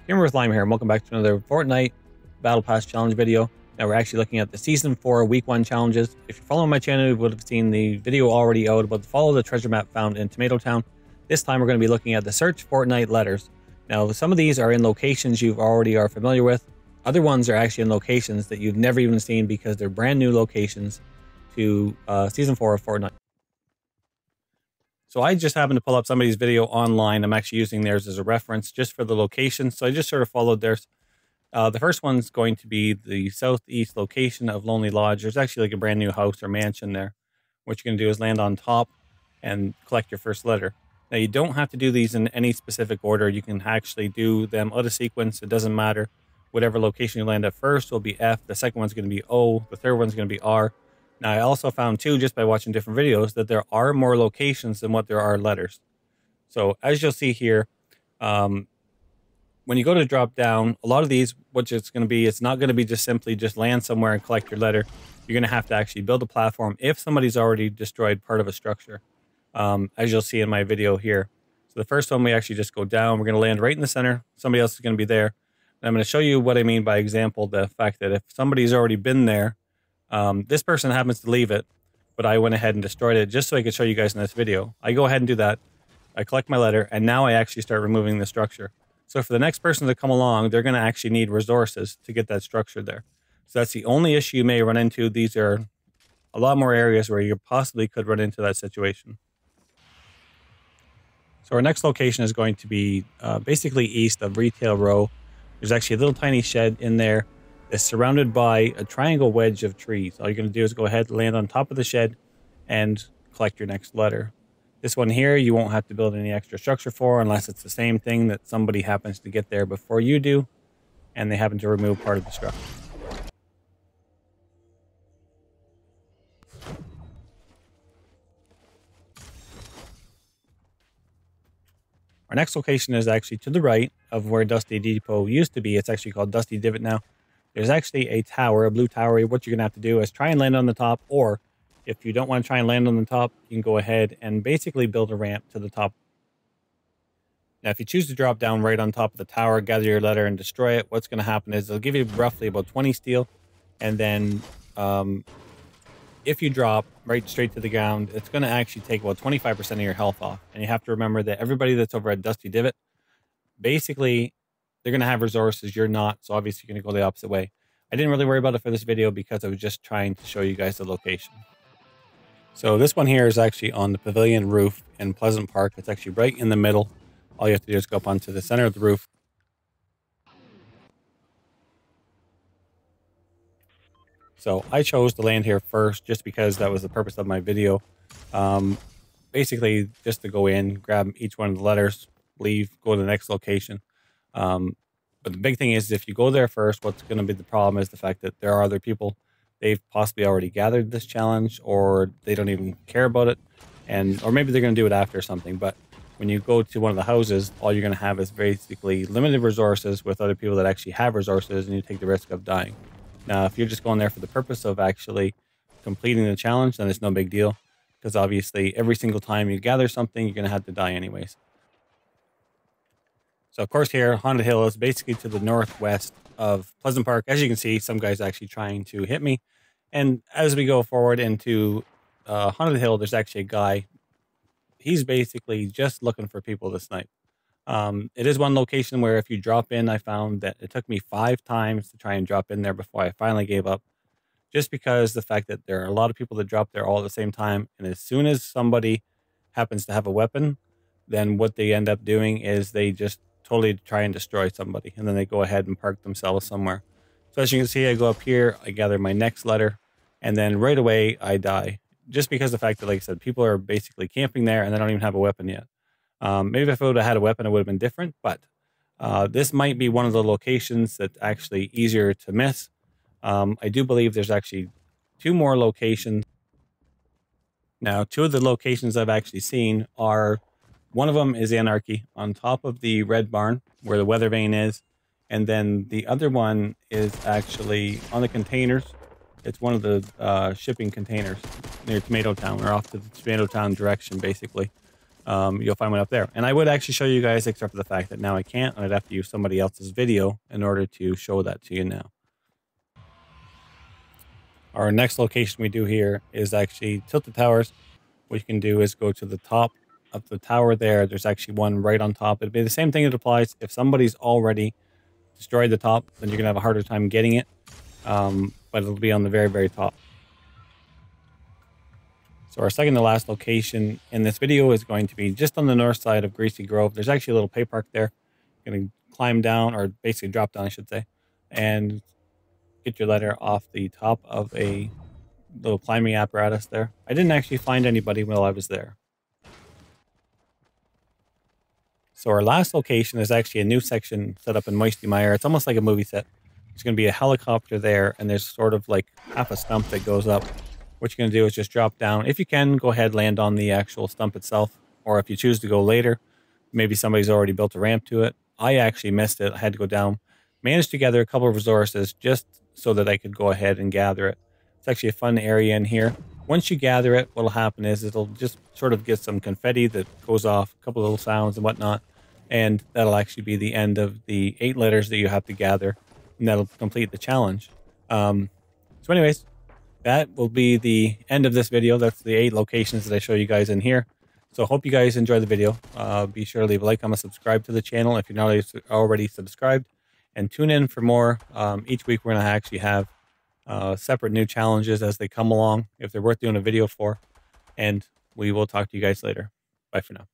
Gamer with Lyme here, and welcome back to another Fortnite Battle Pass Challenge video. Now we're actually looking at the Season 4 Week 1 challenges. If you're following my channel, you would have seen the video already out about the follow the treasure map found in Tomato Town. This time we're going to be looking at the Search Fortnite letters. Now some of these are in locations you already are familiar with. Other ones are actually in locations that you've never even seen because they're brand new locations to Season 4 of Fortnite. So I just happened to pull up somebody's video online. I'm actually using theirs as a reference just for the location. So I just sort of followed theirs. The first one's going to be the southeast location of Lonely Lodge. There's actually like a brand new house or mansion there. What you're going to do is land on top and collect your first letter. Now you don't have to do these in any specific order. You can actually do them out of sequence. It doesn't matter. Whatever location you land at first will be F. The second one's going to be O. The third one's going to be R. Now, I also found, too, just by watching different videos, that there are more locations than what there are letters. So, as you'll see here, when you go to drop down, a lot of these, what it's going to be, it's not going to be just simply just land somewhere and collect your letter. You're going to have to actually build a platform if somebody's already destroyed part of a structure, as you'll see in my video here. So, the first one, we actually just go down. We're going to land right in the center. Somebody else is going to be there. And I'm going to show you what I mean by example, the fact that if somebody's already been there, this person happens to leave it, but I went ahead and destroyed it just so I could show you guys in this video. I go ahead and do that. I collect my letter, and now I actually start removing the structure. So for the next person to come along, they're going to actually need resources to get that structure there. So that's the only issue you may run into. These are a lot more areas where you possibly could run into that situation. So our next location is going to be basically east of Retail Row. There's actually a little tiny shed in there. It's surrounded by a triangle wedge of trees. All you're going to do is go ahead, land on top of the shed, and collect your next letter. This one here, you won't have to build any extra structure for unless it's the same thing that somebody happens to get there before you do, and they happen to remove part of the structure. Our next location is actually to the right of where Dusty Depot used to be. It's actually called Dusty Divot now. There's actually a tower, a blue tower. What you're going to have to do is try and land on the top, or if you don't want to try and land on the top, you can go ahead and basically build a ramp to the top. Now, if you choose to drop down right on top of the tower, gather your letter, and destroy it, what's going to happen is they'll give you roughly about 20 steel, and then if you drop right straight to the ground, it's going to actually take about 25% of your health off. And you have to remember that everybody that's over at Dusty Divot, basically, they're going to have resources. You're not. So obviously, you're going to go the opposite way. I didn't really worry about it for this video because I was just trying to show you guys the location. So this one here is actually on the pavilion roof in Pleasant Park. It's actually right in the middle. All you have to do is go up onto the center of the roof. So I chose to land here first just because that was the purpose of my video. Basically, just to go in, grab each one of the letters, leave, go to the next location. But the big thing is if you go there first, what's going to be the problem is the fact that there are other people. They've possibly already gathered this challenge, or they don't even care about it, or maybe they're going to do it after something. But when you go to one of the houses, all you're going to have is basically limited resources with other people that actually have resources, and you take the risk of dying. Now, if you're just going there for the purpose of actually completing the challenge, then it's no big deal, because obviously every single time you gather something, you're going to have to die anyways. So, of course, here, Haunted Hill is basically to the northwest of Pleasant Park. As you can see, some guy's actually trying to hit me. And as we go forward into Haunted Hill, there's actually a guy. He's basically just looking for people to snipe. It is one location where if you drop in, I found that it took me 5 times to try and drop in there before I finally gave up. Just because the fact that there are a lot of people that drop there all at the same time. And as soon as somebody happens to have a weapon, then what they end up doing is they just totally try and destroy somebody, and then they go ahead and park themselves somewhere. So as you can see, I go up here, I gather my next letter, and then right away I die, just because of the fact that, like I said, people are basically camping there and they don't even have a weapon yet. Maybe if I would have had a weapon, it would have been different, but this might be one of the locations that's actually easier to miss. I do believe there's actually 2 more locations. Now, 2 of the locations I've actually seen are, one of them is Anarchy on top of the red barn where the weather vane is. And then the other one is actually on the containers It's one of the shipping containers near Tomato Town, or off to the Tomato Town direction, basically. You'll find one up there. And I would actually show you guys, except for the fact that now I can't, and I'd have to use somebody else's video in order to show that to you now. Our next location we do here is actually Tilted Towers. What you can do is go to the top of the tower there. There's actually one right on top. It'd be the same thing that applies. If somebody's already destroyed the top, then you're going to have a harder time getting it. But it'll be on the very, very top. So our second to last location in this video is going to be just on the north side of Greasy Grove. There's actually a little pay park there. You're going to climb down, or basically drop down, I should say, and get your ladder off the top of a little climbing apparatus there. I didn't actually find anybody while I was there. So our last location is actually a new section set up in Moisty Mire. It's almost like a movie set. There's going to be a helicopter there, and there's sort of like half a stump that goes up. What you're going to do is just drop down. If you can, go ahead, land on the actual stump itself. Or if you choose to go later, maybe somebody's already built a ramp to it. I actually missed it. I had to go down. Managed to gather a couple of resources just so that I could go ahead and gather it. It's actually a fun area in here. Once you gather it, what'll happen is it'll just sort of get some confetti that goes off, a couple of little sounds and whatnot. And that'll actually be the end of the 8 letters that you have to gather. And that'll complete the challenge. So anyways, that will be the end of this video. That's the 8 locations that I show you guys in here. So hope you guys enjoy the video. Be sure to leave a like, comment, subscribe to the channel if you're not already subscribed. And tune in for more. Each week we're going to actually have separate new challenges as they come along, if they're worth doing a video for. And we will talk to you guys later. Bye for now.